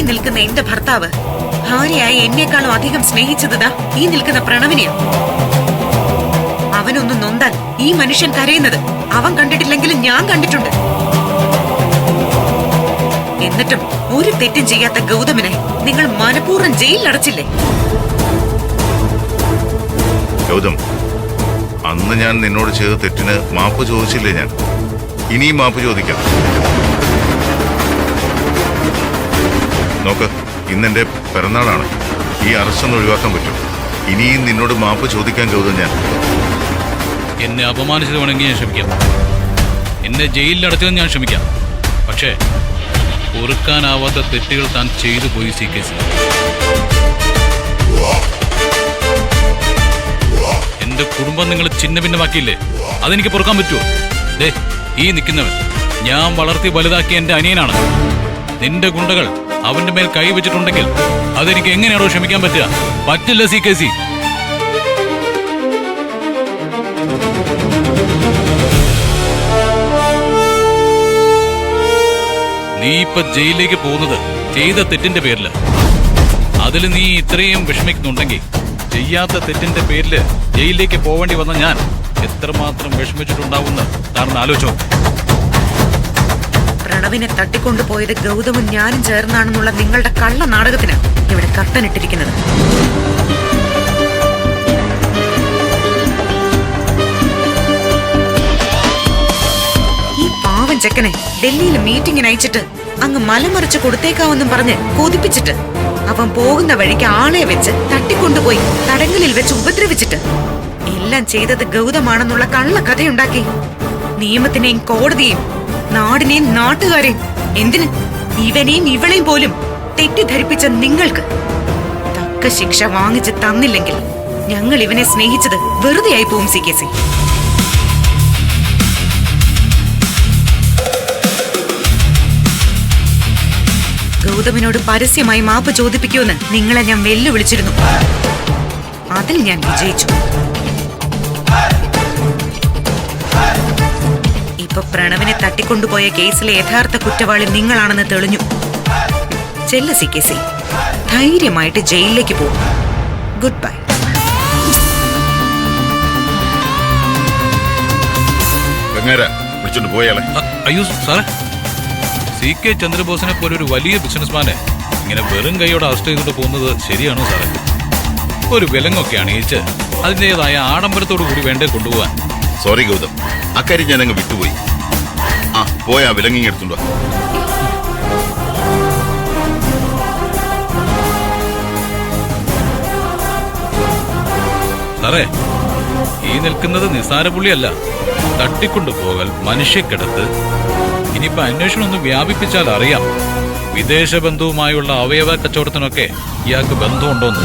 നിൽക്കുന്ന എന്റെ ഭർത്താവ് ഭാര്യയായി എന്നെക്കാളും അധികം സ്നേഹിച്ചതാ ഈ നിൽക്കുന്ന പ്രണവിനെയാ. അവനൊന്ന് നൊന്താൽ ഈ മനുഷ്യൻ കരയുന്നത് അവൻ കണ്ടിട്ടില്ലെങ്കിലും ഞാൻ കണ്ടിട്ടുണ്ട്. എന്നിട്ടും ഒരു തെറ്റും ചെയ്യാത്ത ഗൗതമിനെ നിങ്ങൾ മനഃപൂർവ്വം ജയിലിലടച്ചില്ലേ? ഗൗതം, അന്ന് ഞാൻ നിന്നോട് ചെയ്ത തെറ്റിന് മാപ്പ് ചോദിച്ചില്ലേ? ഞാൻ ഇനിയും മാപ്പ് ചോദിക്കാം. നോക്ക്, ഇന്നെന്റെ പിറന്നാളാണ്. ഈ അറസ്റ്റൊന്ന് ഒഴിവാക്കാൻ പറ്റും. ഇനിയും നിന്നോട് മാപ്പ് ചോദിക്കാൻ ഗൗതം. ഞാൻ എന്നെ അപമാനിച്ചത് വേണമെങ്കിൽ ഞാൻ ക്ഷമിക്കാം, എന്നെ ജയിലിലടച്ചത് ഞാൻ ക്ഷമിക്കാം. പക്ഷേ പൊറുക്കാനാവാത്ത തെറ്റുകൾ താൻ ചെയ്തു പോയി CKC. എന്റെ കുടുംബം നിങ്ങൾ ചിന്ന ഭിന്നമാക്കിയില്ലേ? അതെനിക്ക് പൊറുക്കാൻ പറ്റുമോ? ദേ, ഈ നിൽക്കുന്നവൻ ഞാൻ വളർത്തി വലുതാക്കിയ എന്റെ അനിയനാണ്. നിന്റെ ഗുണ്ടകൾ അവന്റെ മേൽ കൈവച്ചിട്ടുണ്ടെങ്കിൽ അതെനിക്ക് എങ്ങനെയാണോ ക്ഷമിക്കാൻ പറ്റുക? പറ്റില്ല CKC. നീ ഇപ്പൊ ജയിലിലേക്ക് പോകുന്നത് ചെയ്ത തെറ്റിന്റെ പേരില്. അതിൽ നീ ഇത്രയും വിഷമിക്കുന്നുണ്ടെങ്കിൽ ചെയ്യാത്ത തെറ്റിന്റെ പേരില് ജയിലിലേക്ക് പോവേണ്ടി വന്ന ഞാൻ എത്രമാത്രം വിഷമിച്ചിട്ടുണ്ടാവുന്ന കാരണം ആലോചിച്ചോ. പ്രണവിനെ തട്ടിക്കൊണ്ടുപോയത് ഗൗതമും ഞാനും ചേർന്നാണെന്നുള്ള നിങ്ങളുടെ കള്ള നാടകത്തിന് ഇവിടെ കർട്ടനിട്ടിരിക്കുന്നത്. ഈ പാവൻ ചെക്കനെ ഡൽഹിയിൽ മീറ്റിംഗിന് അയച്ചിട്ട് അങ്ങ് മലമറിച്ച് കൊടുത്തേക്കാവെന്നും പറഞ്ഞ് കൊതിപ്പിച്ചിട്ട് അവൻ പോകുന്ന വഴിക്ക് ആളെ വെച്ച് തട്ടിക്കൊണ്ടുപോയി തടങ്കലിൽ വെച്ച് ഉപദ്രവിച്ചിട്ട് എല്ലാം ചെയ്തത് ഗൗതമാണെന്നുള്ള കള്ള കഥയുണ്ടാക്കി നിയമത്തിനെയും കോടതിയെയും നാടിനെയും നാട്ടുകാരെയും എന്തിന് ഇവനെയും ഇവളെയും പോലും തെറ്റിദ്ധരിപ്പിച്ച നിങ്ങൾക്ക് തക്ക ശിക്ഷ വാങ്ങിച്ച് തന്നില്ലെങ്കിൽ ഞങ്ങൾ ഇവനെ സ്നേഹിച്ചത് വെറുതെയായി പോവും CKC. ഗൗതമിനോട് പരസ്യമായി മാപ്പ് ചോദിപ്പിക്കുമെന്ന് നിങ്ങളെ ഞാൻ വെല്ലുവിളിച്ചിരുന്നു. അതിൽ ഞാൻ വിജയിച്ചു. ഇപ്പൊ പ്രണവിനെ തട്ടിക്കൊണ്ടുപോയ കേസിലെ യഥാർത്ഥ കുറ്റവാളി നിങ്ങളാണെന്ന് തെളിഞ്ഞു. ചെല്ല CKC, ധൈര്യമായിട്ട് ജയിലിലേക്ക് പോകും. Good bye. അയ്യോ സാറേ, CK ചന്ദ്രബോസിനെ പോലെ ഒരു വലിയ ബിസിനസ്മാനെ ഇങ്ങനെ വെറും കൈയോടെ അറസ്റ്റ് ചെയ്തിട്ട് പോകുന്നത് ശരിയാണോ സാറേ? ഒരു വിലങ്ങൊക്കെ അണിയിച്ച് അതിൻ്റെതായ ആഡംബരത്തോടു കൂടി വേണ്ടേ കൊണ്ടുപോകാൻ. സോറി ഗൗതം, അക്കാര്യം ഞാൻ അങ്ങ് വിട്ടുപോയി. ആ പോയാ വിലങ്ങി എടുത്തുണ്ടോ? സാറേ, ഈ നിൽക്കുന്നത് നിസ്സാര പുള്ളിയല്ല. തട്ടിക്കൊണ്ടുപോകൽ, മനുഷ്യക്കിടത്ത്. ഇനിയിപ്പോ അന്വേഷണം ഒന്ന് വ്യാപിപ്പിച്ചാൽ അറിയാം വിദേശ ബന്ധുവുമായുള്ള അവയവ കച്ചവടത്തിനൊക്കെ ഇയാൾക്ക് ബന്ധമുണ്ടോന്ന്.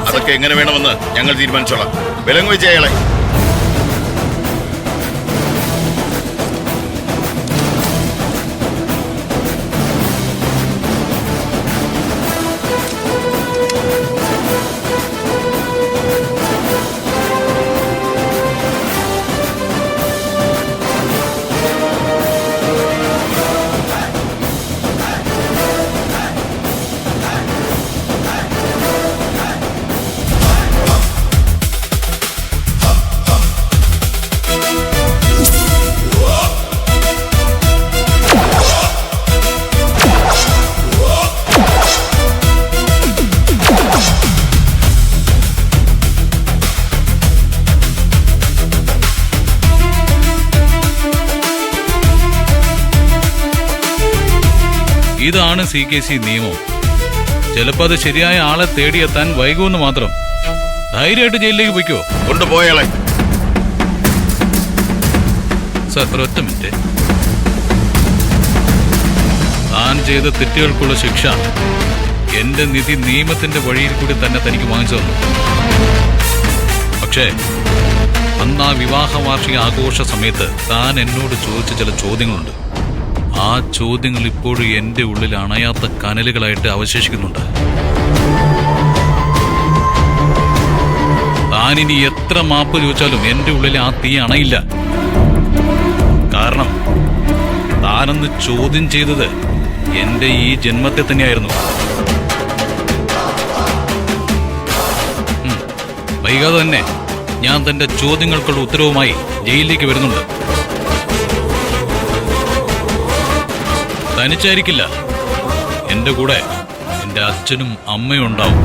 അതൊക്കെ എങ്ങനെ വേണമെന്ന് ഞങ്ങൾ തീരുമാനിച്ചോളാം. വിലങ്ങ് വെച്ച് അയാളെ. ഇതാണ് CKC നിയമം. ചിലപ്പോ അത് ശരിയായ ആളെ തേടിയെത്താൻ വൈകുമെന്ന് മാത്രം. ധൈര്യമായിട്ട് ജയിലിലേക്ക് പോയിക്കോ. കൊണ്ടുപോയാളെ. സാർ, ഒരൊറ്റ മിനിറ്റ്. താൻ ചെയ്ത തെറ്റുകൾക്കുള്ള ശിക്ഷ എന്റെ നിധി നിയമത്തിന്റെ വഴിയിൽ കൂടി തന്നെ തനിക്ക് വാങ്ങിച്ചു തന്നു. പക്ഷേ അന്ന് ആ വിവാഹ വാർഷിക ആഘോഷ സമയത്ത് താൻ എന്നോട് ചോദിച്ച ചില ചോദ്യങ്ങളുണ്ട്. ആ ചോദ്യങ്ങൾ ഇപ്പോഴും എന്റെ ഉള്ളിൽ അണയാത്ത കനലുകളായിട്ട് അവശേഷിക്കുന്നുണ്ട്. താൻ താനിനി എത്ര മാപ്പ് ചോദിച്ചാലും എന്റെ ഉള്ളിൽ ആ തീ അണയില്ല. കാരണം താനെന്ന് ചോദ്യം ചെയ്തത് എന്റെ ഈ ജന്മത്തെ തന്നെയായിരുന്നു. വൈകാതെ തന്നെ ഞാൻ തന്റെ ചോദ്യങ്ങൾക്കുള്ള ഉത്തരവുമായി ജയിലിലേക്ക് വരുന്നുണ്ട്. തനിച്ചായിരിക്കില്ല, എന്റെ കൂടെ എന്റെ അച്ഛനും അമ്മയും ഉണ്ടാവും.